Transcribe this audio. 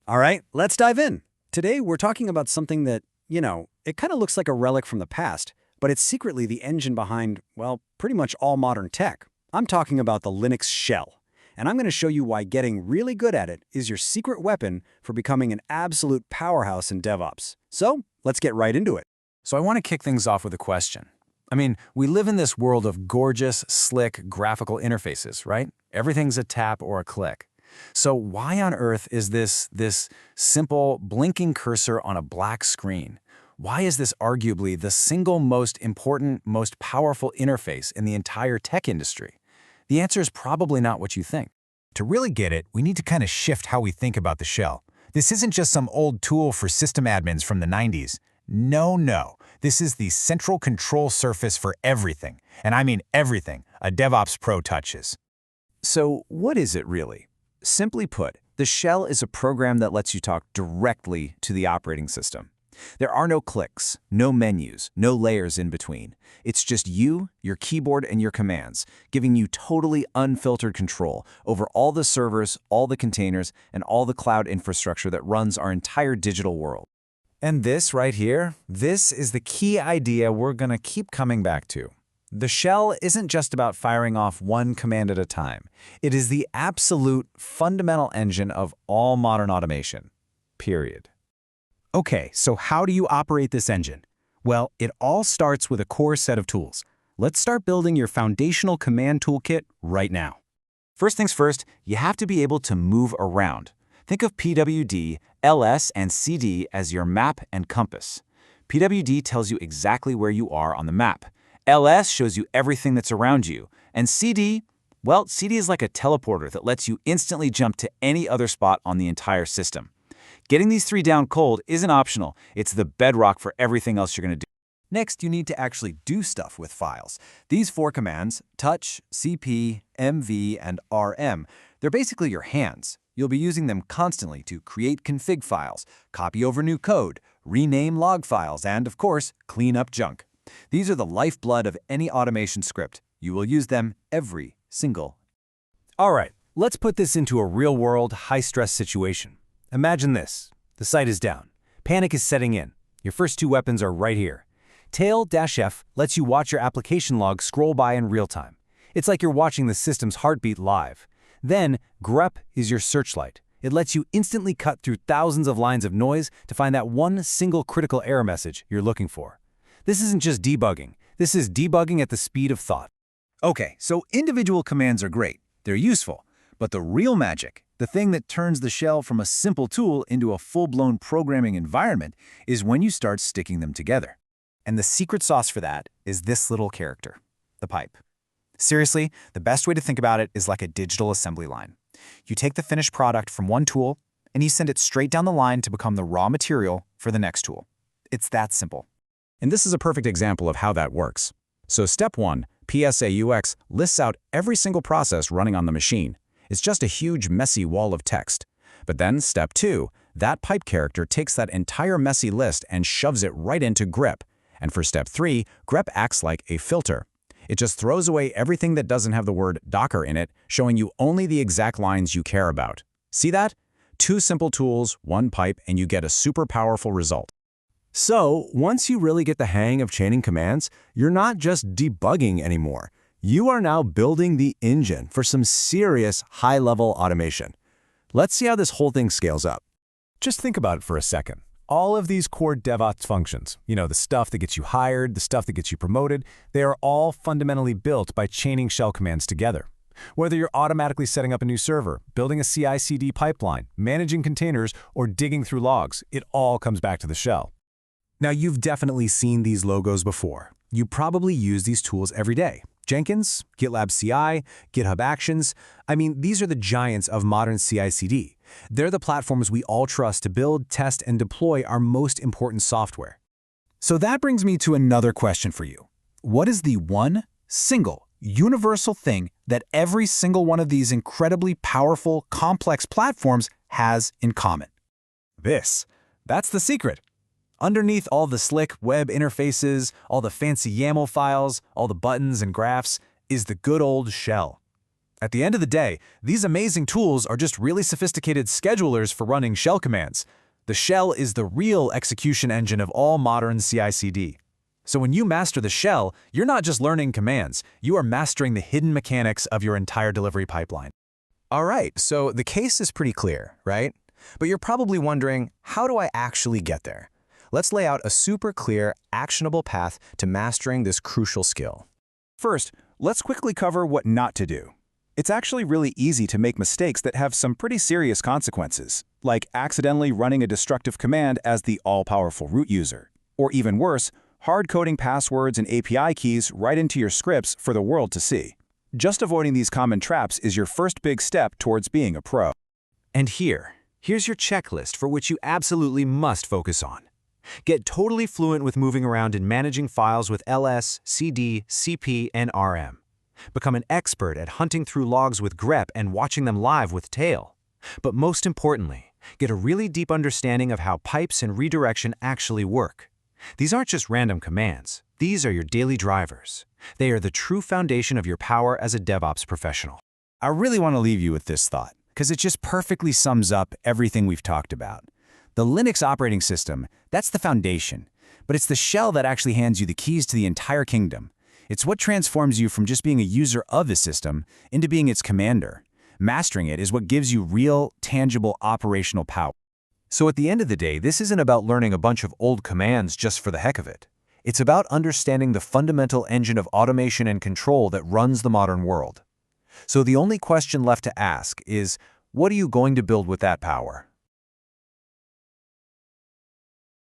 All right, let's dive in. Today, we're talking about something that, it kind of looks like a relic from the past, but it's secretly the engine behind, well, pretty much all modern tech. I'm talking about the Linux shell. And I'm going to show you why getting really good at it is your secret weapon for becoming an absolute powerhouse in DevOps. So, let's get right into it. So I want to kick things off with a question. We live in this world of gorgeous, slick, graphical interfaces, right? Everything's a tap or a click. So why on earth is this simple, blinking cursor on a black screen? Why is this arguably the single most important, most powerful interface in the entire tech industry? The answer is probably not what you think. To really get it, we need to kind of shift how we think about the shell. This isn't just some old tool for system admins from the 90s. No. This is the central control surface for everything. And I mean everything a DevOps pro touches. So what is it really? Simply put, the shell is a program that lets you talk directly to the operating system. There are no clicks, no menus, no layers in between. It's just you, your keyboard, and your commands, giving you totally unfiltered control over all the servers, all the containers, and all the cloud infrastructure that runs our entire digital world. And this right here, this is the key idea we're going to keep coming back to. The shell isn't just about firing off one command at a time. It is the absolute fundamental engine of all modern automation. Period. Okay, so how do you operate this engine? Well, it all starts with a core set of tools. Let's start building your foundational command toolkit right now. First things first, you have to be able to move around. Think of PWD, LS, and CD as your map and compass. PWD tells you exactly where you are on the map. LS shows you everything that's around you. And CD, well, CD is like a teleporter that lets you instantly jump to any other spot on the entire system. Getting these three down cold isn't optional. It's the bedrock for everything else you're going to do. Next, you need to actually do stuff with files. These four commands, touch, cp, mv, and rm, they're basically your hands. You'll be using them constantly to create config files, copy over new code, rename log files, and, of course, clean up junk. These are the lifeblood of any automation script. You will use them every single. All right, let's put this into a real-world, high-stress situation. Imagine this. The site is down. Panic is setting in. Your first two weapons are right here. Tail-F lets you watch your application log scroll by in real time. It's like you're watching the system's heartbeat live. Then, grep is your searchlight. It lets you instantly cut through thousands of lines of noise to find that one single critical error message you're looking for. This isn't just debugging. This is debugging at the speed of thought. Okay, so individual commands are great. They're useful. But the real magic, the thing that turns the shell from a simple tool into a full-blown programming environment, is when you start sticking them together. And the secret sauce for that is this little character, the pipe. Seriously, the best way to think about it is like a digital assembly line. You take the finished product from one tool, and you send it straight down the line to become the raw material for the next tool. It's that simple. And this is a perfect example of how that works. So step 1, PSAUX lists out every single process running on the machine. It's just a huge, messy wall of text. But then step 2, that pipe character takes that entire messy list and shoves it right into grep. And for step 3, grep acts like a filter. It just throws away everything that doesn't have the word Docker in it, showing you only the exact lines you care about. See that? 2 simple tools, 1 pipe, and you get a super powerful result. So, once you really get the hang of chaining commands, you're not just debugging anymore. You are now building the engine for some serious high-level automation. Let's see how this whole thing scales up. Just think about it for a second. All of these core DevOps functions, the stuff that gets you hired, the stuff that gets you promoted, they are all fundamentally built by chaining shell commands together. Whether you're automatically setting up a new server, building a CI/CD pipeline, managing containers, or digging through logs, it all comes back to the shell. Now, you've definitely seen these logos before. You probably use these tools every day. Jenkins, GitLab CI, GitHub Actions. These are the giants of modern CI/CD. They're the platforms we all trust to build, test, and deploy our most important software. So that brings me to another question for you. What is the one, single, universal thing that every single one of these incredibly powerful, complex platforms has in common? That's the secret. Underneath all the slick web interfaces, all the fancy YAML files, all the buttons and graphs, is the good old shell. At the end of the day, these amazing tools are just really sophisticated schedulers for running shell commands. The shell is the real execution engine of all modern CI/CD. So when you master the shell, you're not just learning commands, you are mastering the hidden mechanics of your entire delivery pipeline. All right, so the case is pretty clear, right? But you're probably wondering, how do I actually get there? Let's lay out a super clear, actionable path to mastering this crucial skill. First, let's quickly cover what not to do. It's actually really easy to make mistakes that have some pretty serious consequences, like accidentally running a destructive command as the all-powerful root user. Or even worse, hard-coding passwords and API keys right into your scripts for the world to see. Just avoiding these common traps is your first big step towards being a pro. And here's your checklist for which you absolutely must focus on. Get totally fluent with moving around and managing files with ls, cd, cp, and rm. Become an expert at hunting through logs with grep and watching them live with tail. But most importantly, get a really deep understanding of how pipes and redirection actually work. These aren't just random commands. These are your daily drivers. They are the true foundation of your power as a DevOps professional. I really want to leave you with this thought, because it just perfectly sums up everything we've talked about. The Linux operating system, that's the foundation, but it's the shell that actually hands you the keys to the entire kingdom. It's what transforms you from just being a user of the system into being its commander. Mastering it is what gives you real, tangible operational power. So at the end of the day, this isn't about learning a bunch of old commands just for the heck of it. It's about understanding the fundamental engine of automation and control that runs the modern world. So the only question left to ask is, what are you going to build with that power?